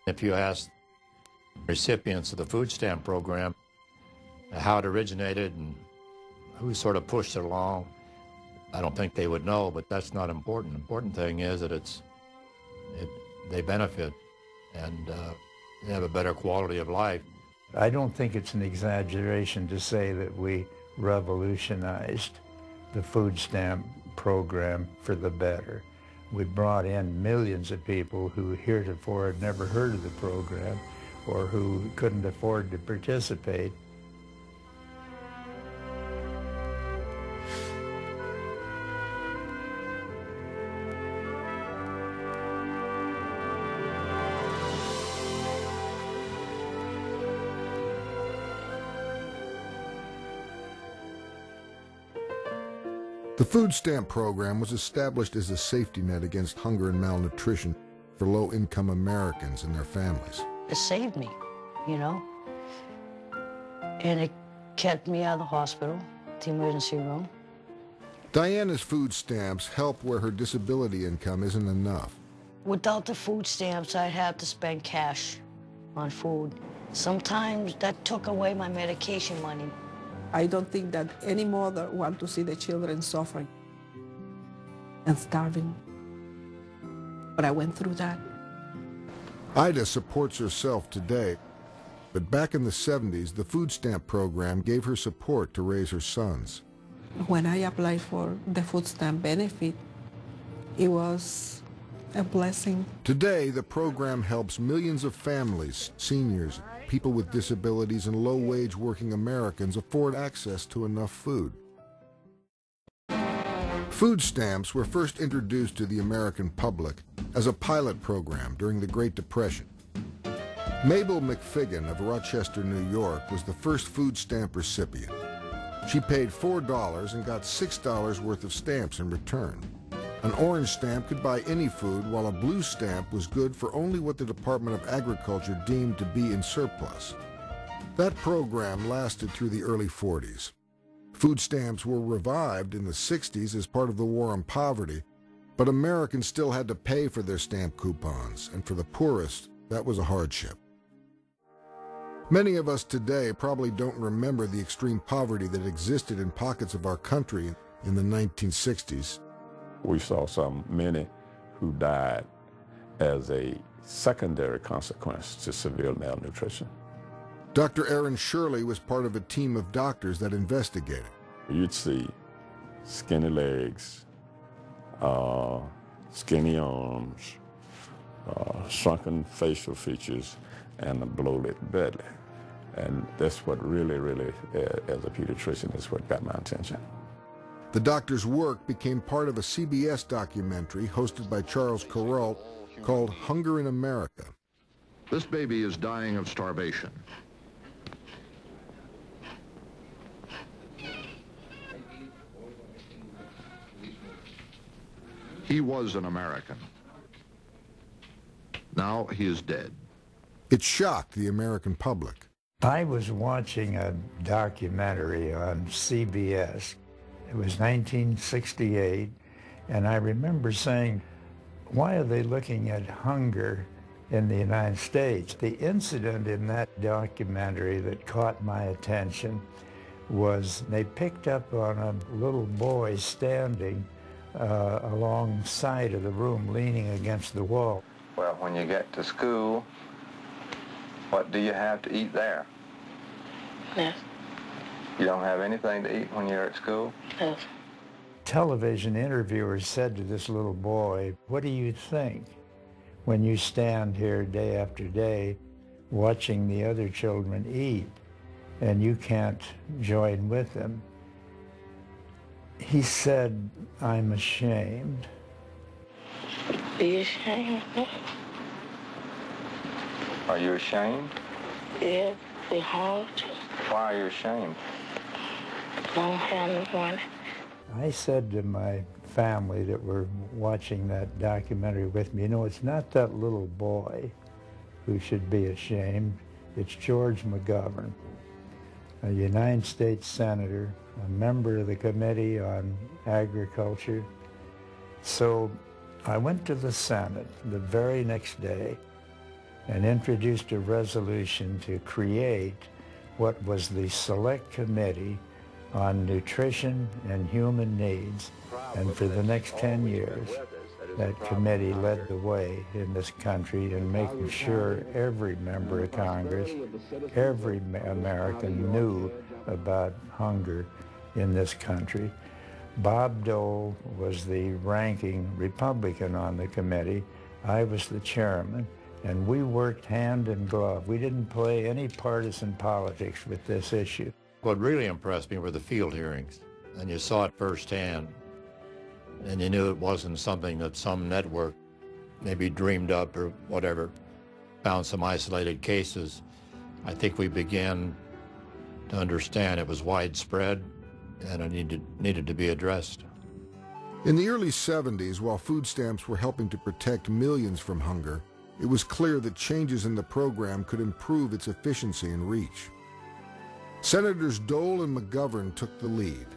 If you ask recipients of the food stamp program how it originated and who sort of pushed it along, I don't think they would know, but that's not important. The important thing is that they benefit and they have a better quality of life. I don't think it's an exaggeration to say that we revolutionized the food stamp program for the better. We brought in millions of people who heretofore had never heard of the program or who couldn't afford to participate. The food stamp program was established as a safety net against hunger and malnutrition for low-income Americans and their families. It saved me, you know, and it kept me out of the hospital, the emergency room. Diana's food stamps help where her disability income isn't enough. Without the food stamps, I'd have to spend cash on food. Sometimes that took away my medication money. I don't think that any mother wants to see the children suffering and starving. But I went through that. Ida supports herself today, but back in the 70s, the food stamp program gave her support to raise her sons. When I applied for the food stamp benefit, it was a blessing. Today, the program helps millions of families, seniors, people with disabilities, and low-wage working Americans afford access to enough food. Food stamps were first introduced to the American public as a pilot program during the Great Depression. Mabel McFiggin of Rochester, New York, was the first food stamp recipient. She paid $4 and got $6 worth of stamps in return. An orange stamp could buy any food, while a blue stamp was good for only what the Department of Agriculture deemed to be in surplus. That program lasted through the early 40s. Food stamps were revived in the 60s as part of the war on poverty, but Americans still had to pay for their stamp coupons, and for the poorest, that was a hardship. Many of us today probably don't remember the extreme poverty that existed in pockets of our country in the 1960s. We saw many who died as a secondary consequence to severe malnutrition. Dr. Aaron Shirley was part of a team of doctors that investigated. You'd see skinny legs, skinny arms, shrunken facial features, and a bloated belly. And that's what really, as a pediatrician, is what got my attention. The doctor's work became part of a CBS documentary hosted by Charles Kuralt called Hunger in America. This baby is dying of starvation. He was an American. Now he is dead. It shocked the American public. I was watching a documentary on CBS. It was 1968, and I remember saying, why are they looking at hunger in the United States? The incident in that documentary that caught my attention was they picked up on a little boy standing alongside of the room, leaning against the wall. Well, when you get to school, what do you have to eat there? Yes. You don't have anything to eat when you're at school? Yes. Television interviewers said to this little boy, what do you think when you stand here day after day watching the other children eat and you can't join with them? He said, I'm ashamed. Are you ashamed? Are you ashamed? Yeah, they hungry. Why are you ashamed? Don't have no money. I said to my family that were watching that documentary with me, you know, it's not that little boy who should be ashamed. It's George McGovern, a United States Senator, a member of the Committee on Agriculture. So I went to the Senate the very next day, and introduced a resolution to create what was the Select Committee on Nutrition and Human Needs. And for the next 10 years, that committee led the way in this country in making sure every member of Congress, every American knew about hunger in this country. Bob Dole was the ranking Republican on the committee. I was the chairman, and we worked hand in glove. We didn't play any partisan politics with this issue. What really impressed me were the field hearings, and you saw it firsthand, and you knew it wasn't something that some network maybe dreamed up or whatever, found some isolated cases. I think we began to understand it was widespread and it needed to be addressed. In the early 70s, while food stamps were helping to protect millions from hunger, it was clear that changes in the program could improve its efficiency and reach. Senators Dole and McGovern took the lead.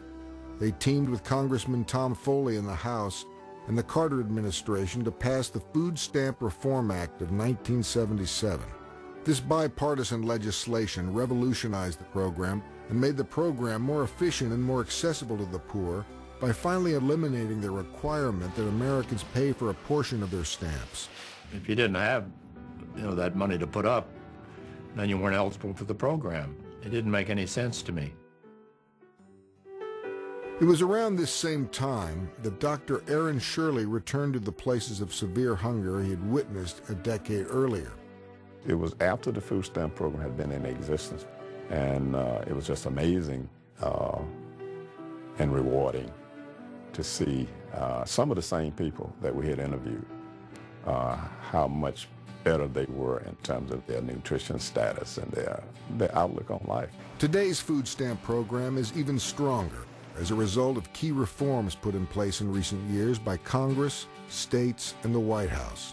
They teamed with Congressman Tom Foley in the House and the Carter administration to pass the Food Stamp Reform Act of 1977. This bipartisan legislation revolutionized the program and made the program more efficient and more accessible to the poor by finally eliminating the requirement that Americans pay for a portion of their stamps. If you didn't have, that money to put up, then you weren't eligible for the program. It didn't make any sense to me. It was around this same time that Dr. Aaron Shirley returned to the places of severe hunger he had witnessed a decade earlier. It was after the food stamp program had been in existence, and it was just amazing and rewarding to see some of the same people that we had interviewed, how much better they were in terms of their nutrition status and their outlook on life. Today's food stamp program is even stronger as a result of key reforms put in place in recent years by Congress, states, and the White House.